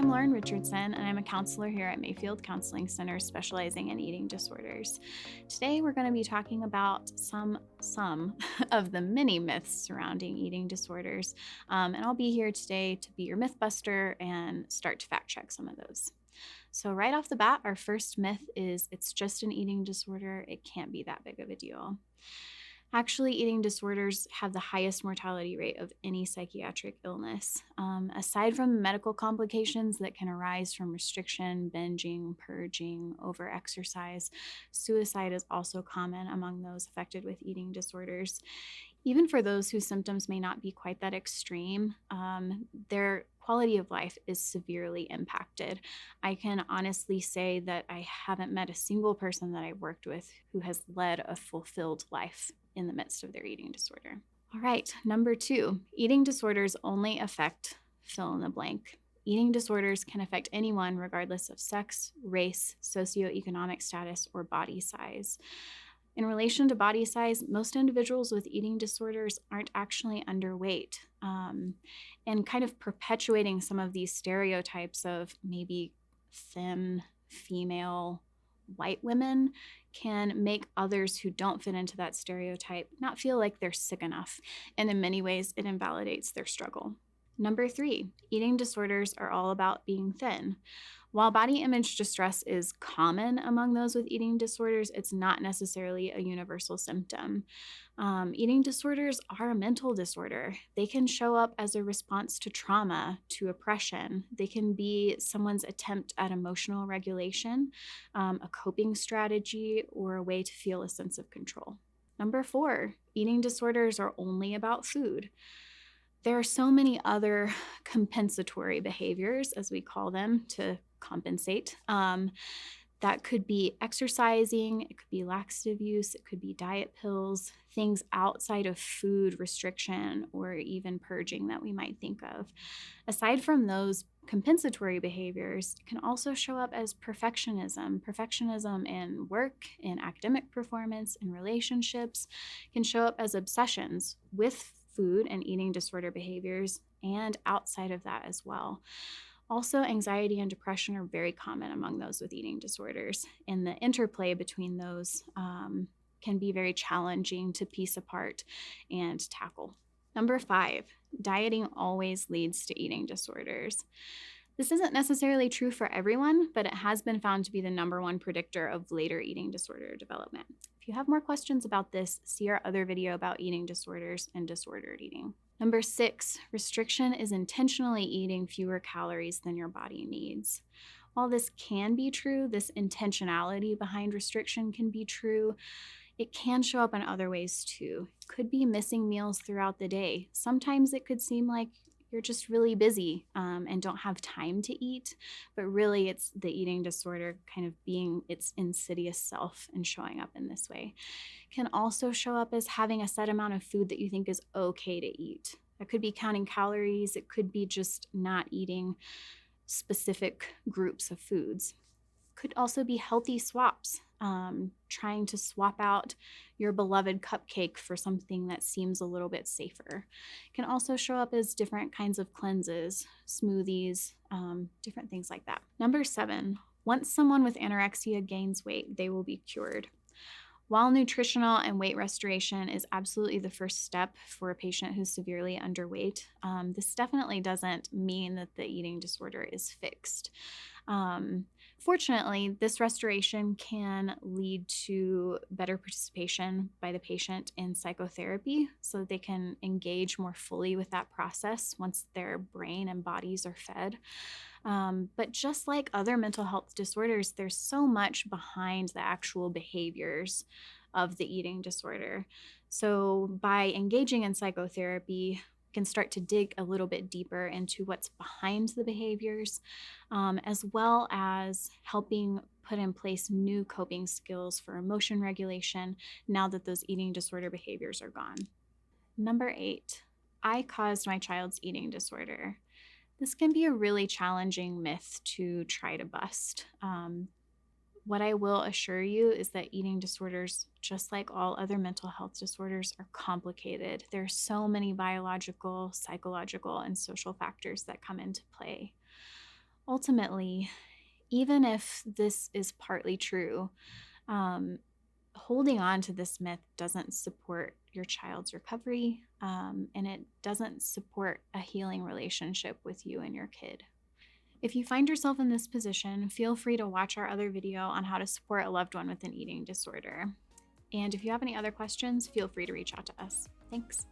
I'm Lauren Richardson, and I'm a counselor here at Mayfield Counseling Center specializing in eating disorders. Today, we're going to be talking about some of the many myths surrounding eating disorders, and I'll be here today to be your myth buster and start to fact check some of those. So right off the bat, our first myth is it's just an eating disorder. It can't be that big of a deal. Actually, eating disorders have the highest mortality rate of any psychiatric illness. Aside from medical complications that can arise from restriction, binging, purging, overexercise, suicide is also common among those affected with eating disorders. Even for those whose symptoms may not be quite that extreme, their quality of life is severely impacted. I can honestly say that I haven't met a single person that I've worked with who has led a fulfilled life in the midst of their eating disorder. All right, number 2, eating disorders only affect fill in the blank. Eating disorders can affect anyone regardless of sex, race, socioeconomic status, or body size. In relation to body size, most individuals with eating disorders aren't actually underweight, and kind of perpetuating some of these stereotypes of maybe thin, female, white women can make others who don't fit into that stereotype not feel like they're sick enough, and in many ways, it invalidates their struggle. Number 3, eating disorders are all about being thin. While body image distress is common among those with eating disorders, it's not necessarily a universal symptom. Eating disorders are a mental disorder. They can show up as a response to trauma, to oppression. They can be someone's attempt at emotional regulation, a coping strategy, or a way to feel a sense of control. Number 4, eating disorders are only about food. There are so many other compensatory behaviors, as we call them, to compensate. That could be exercising, it could be laxative use, it could be diet pills, things outside of food restriction or even purging that we might think of. Aside from those compensatory behaviors, can also show up as perfectionism in work, in academic performance, in relationships, can show up as obsessions with food and eating disorder behaviors, and outside of that as well. Also, anxiety and depression are very common among those with eating disorders, and the interplay between those can be very challenging to piece apart and tackle. Number 5, dieting always leads to eating disorders. This isn't necessarily true for everyone, but it has been found to be the number 1 predictor of later eating disorder development. If you have more questions about this, see our other video about eating disorders and disordered eating. Number 6, restriction is intentionally eating fewer calories than your body needs. While this can be true, this intentionality behind restriction can be true, it can show up in other ways too. It could be missing meals throughout the day. Sometimes it could seem like you're just really busy and don't have time to eat, but really it's the eating disorder kind of being its insidious self and showing up in this way. Can also show up as having a set amount of food that you think is okay to eat. It could be counting calories. It could be just not eating specific groups of foods. Could also be healthy swaps, trying to swap out your beloved cupcake for something that seems a little bit safer. Can also show up as different kinds of cleanses, smoothies, different things like that. Number 7, once someone with anorexia gains weight, they will be cured. While nutritional and weight restoration is absolutely the first step for a patient who's severely underweight, this definitely doesn't mean that the eating disorder is fixed. Fortunately, this restoration can lead to better participation by the patient in psychotherapy so that they can engage more fully with that process once their brain and bodies are fed. But just like other mental health disorders, there's so much behind the actual behaviors of the eating disorder. So by engaging in psychotherapy, can start to dig a little bit deeper into what's behind the behaviors, as well as helping put in place new coping skills for emotion regulation now that those eating disorder behaviors are gone. Number 8, I caused my child's eating disorder. This can be a really challenging myth to try to bust. What I will assure you is that eating disorders, just like all other mental health disorders, are complicated. There are so many biological, psychological, and social factors that come into play. Ultimately, even if this is partly true, um, holding on to this myth doesn't support your child's recovery, and it doesn't support a healing relationship with you and your kid. If you find yourself in this position, feel free to watch our other video on how to support a loved one with an eating disorder. And if you have any other questions, feel free to reach out to us. Thanks.